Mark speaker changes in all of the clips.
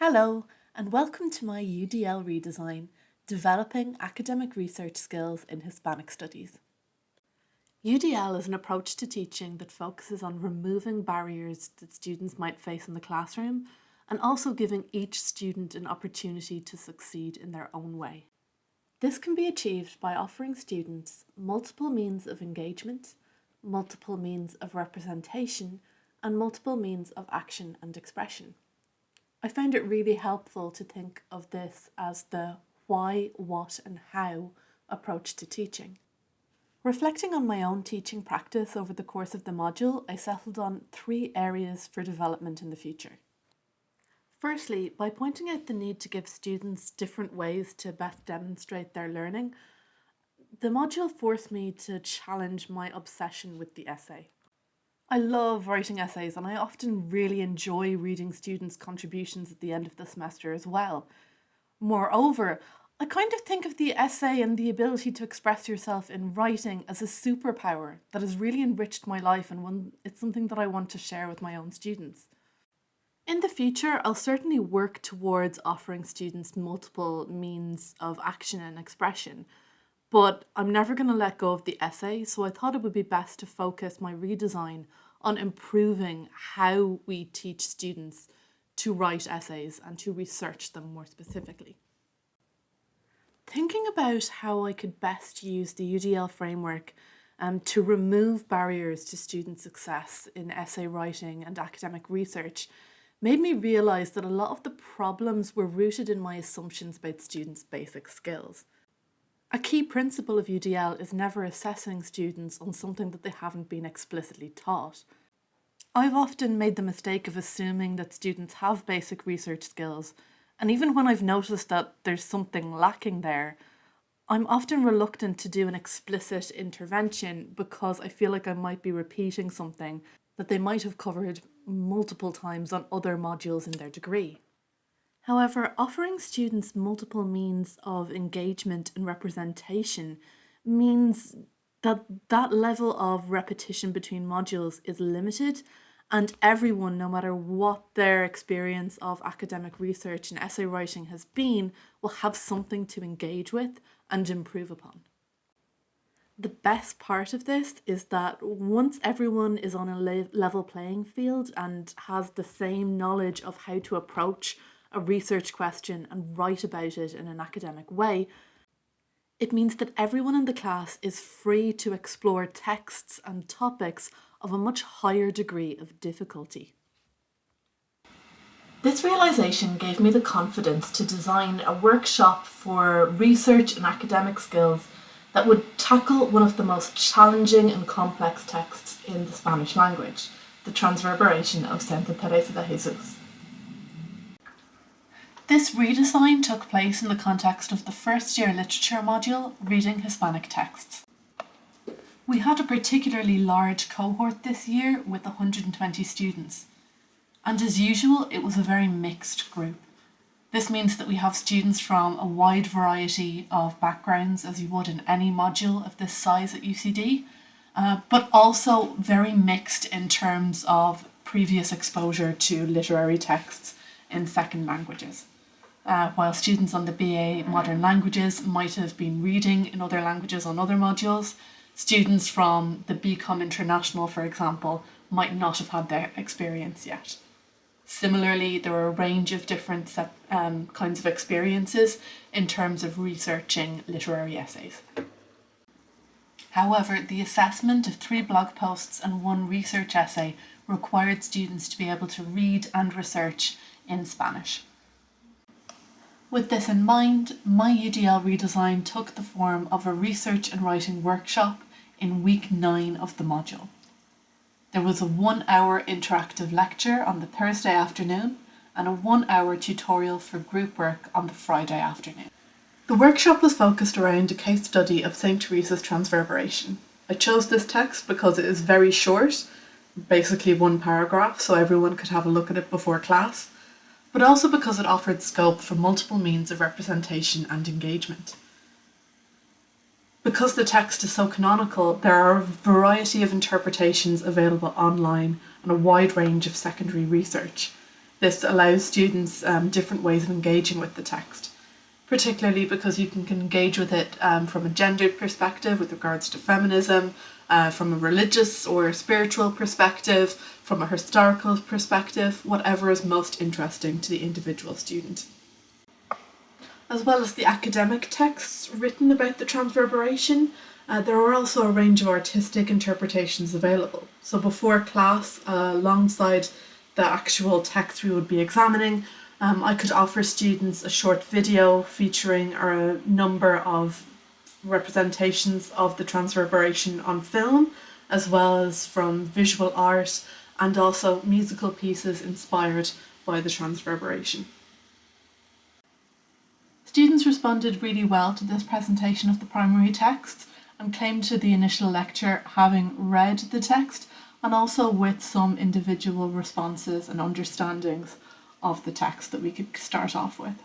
Speaker 1: Hello, and welcome to my UDL Redesign, Developing Academic Research Skills in Hispanic Studies. UDL is an approach to teaching that focuses on removing barriers that students might face in the classroom and also giving each student an opportunity to succeed in their own way. This can be achieved by offering students multiple means of engagement, multiple means of representation, and multiple means of action and expression. I found it really helpful to think of this as the why, what, and how approach to teaching. Reflecting on my own teaching practice over the course of the module, I settled on 3 areas for development in the future. Firstly, by pointing out the need to give students different ways to best demonstrate their learning, the module forced me to challenge my obsession with the essay. I love writing essays and I often really enjoy reading students' contributions at the end of the semester as well. Moreover, I kind of think of the essay and the ability to express yourself in writing as a superpower that has really enriched my life and it's something that I want to share with my own students. In the future, I'll certainly work towards offering students multiple means of action and expression, but I'm never going to let go of the essay, so I thought it would be best to focus my redesign on improving how we teach students to write essays and to research them more specifically. Thinking about how I could best use the UDL framework to remove barriers to student success in essay writing and academic research made me realise that a lot of the problems were rooted in my assumptions about students' basic skills. A key principle of UDL is never assessing students on something that they haven't been explicitly taught. I've often made the mistake of assuming that students have basic research skills, and even when I've noticed that there's something lacking there, I'm often reluctant to do an explicit intervention because I feel like I might be repeating something that they might have covered multiple times on other modules in their degree. However, offering students multiple means of engagement and representation means that that level of repetition between modules is limited, and everyone, no matter what their experience of academic research and essay writing has been, will have something to engage with and improve upon. The best part of this is that once everyone is on a level playing field and has the same knowledge of how to approach a research question and write about it in an academic way, it means that everyone in the class is free to explore texts and topics of a much higher degree of difficulty. This realisation gave me the confidence to design a workshop for research and academic skills that would tackle one of the most challenging and complex texts in the Spanish language, the Transverberation of Santa Teresa de Jesus. This redesign took place in the context of the first year literature module, Reading Hispanic Texts. We had a particularly large cohort this year with 120 students, and as usual it was a very mixed group. This means that we have students from a wide variety of backgrounds, as you would in any module of this size at UCD, but also very mixed in terms of previous exposure to literary texts in second languages. While students on the BA Modern Languages might have been reading in other languages on other modules, students from the BCom International, for example, might not have had their experience yet. Similarly, there are a range of different kinds of experiences in terms of researching literary essays. However, the assessment of 3 blog posts and 1 research essay required students to be able to read and research in Spanish. With this in mind, my UDL redesign took the form of a research and writing workshop in week 9 of the module. There was a 1-hour interactive lecture on the Thursday afternoon and a 1-hour tutorial for group work on the Friday afternoon. The workshop was focused around a case study of St. Teresa's Transverberation. I chose this text because it is very short, basically 1 paragraph, so everyone could have a look at it before class, but also because it offered scope for multiple means of representation and engagement. Because the text is so canonical, there are a variety of interpretations available online and a wide range of secondary research. this allows students different ways of engaging with the text, particularly because you can engage with it from a gendered perspective with regards to feminism, from a religious or spiritual perspective, from a historical perspective, whatever is most interesting to the individual student. As well as the academic texts written about the transverberation, there are also a range of artistic interpretations available. So before class, alongside the actual text we would be examining, I could offer students a short video featuring a number of representations of the transverberation on film, as well as from visual art and also musical pieces inspired by the transverberation. Students responded really well to this presentation of the primary text and came to the initial lecture having read the text and also with some individual responses and understandings of the text that we could start off with.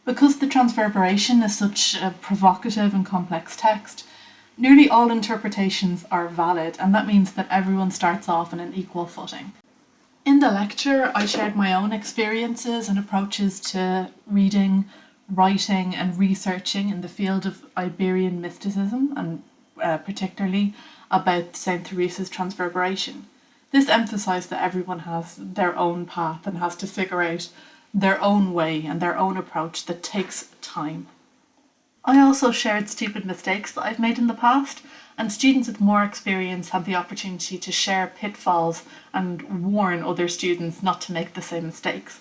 Speaker 1: Because the transverberation is such a provocative and complex text, nearly all interpretations are valid, and that means that everyone starts off on an equal footing. In the lecture, I shared my own experiences and approaches to reading, writing and researching in the field of Iberian mysticism, and particularly about St. Teresa's transverberation. This emphasised that everyone has their own path and has to figure out their own way and their own approach that takes time. I also shared stupid mistakes that I've made in the past, and students with more experience had the opportunity to share pitfalls and warn other students not to make the same mistakes.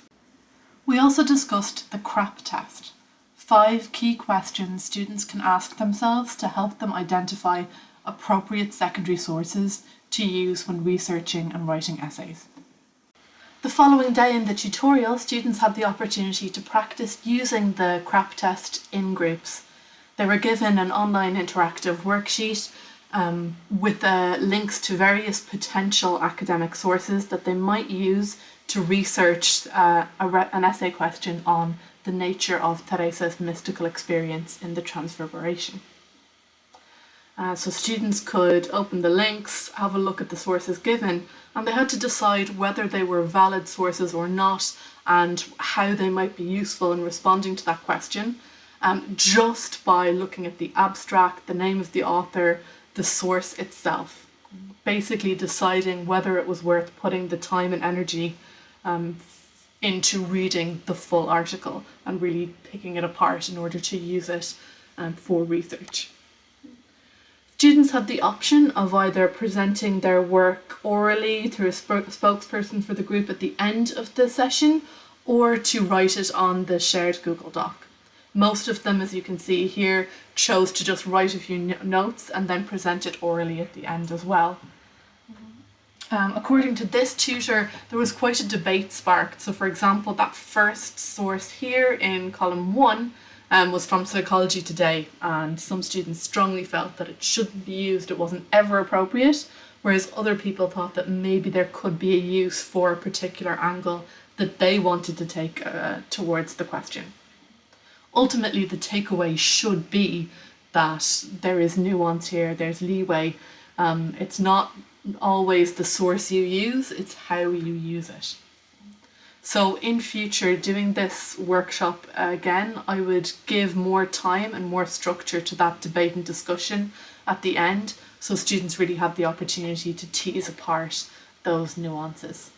Speaker 1: We also discussed the CRAP test, 5 key questions students can ask themselves to help them identify appropriate secondary sources to use when researching and writing essays. The following day in the tutorial, students had the opportunity to practice using the CRAP test in groups. They were given an online interactive worksheet with links to various potential academic sources that they might use to research an essay question on the nature of Teresa's mystical experience in the transverberation. So students could open the links, have a look at the sources given, and they had to decide whether they were valid sources or not and how they might be useful in responding to that question, just by looking at the abstract, the name of the author, the source itself, basically deciding whether it was worth putting the time and energy into reading the full article and really picking it apart in order to use it for research. Students had the option of either presenting their work orally through a spokesperson for the group at the end of the session, or to write it on the shared Google Doc. Most of them, as you can see here, chose to just write a few notes and then present it orally at the end as well. According to this tutor, there was quite a debate sparked. So for example, that first source here in column 1 was from Psychology Today, and some students strongly felt that it shouldn't be used, it wasn't ever appropriate, whereas other people thought that maybe there could be a use for a particular angle that they wanted to take towards the question. Ultimately, the takeaway should be that there is nuance here, there's leeway. It's not always the source you use, it's how you use it. So in future, doing this workshop again, I would give more time and more structure to that debate and discussion at the end, so students really have the opportunity to tease apart those nuances.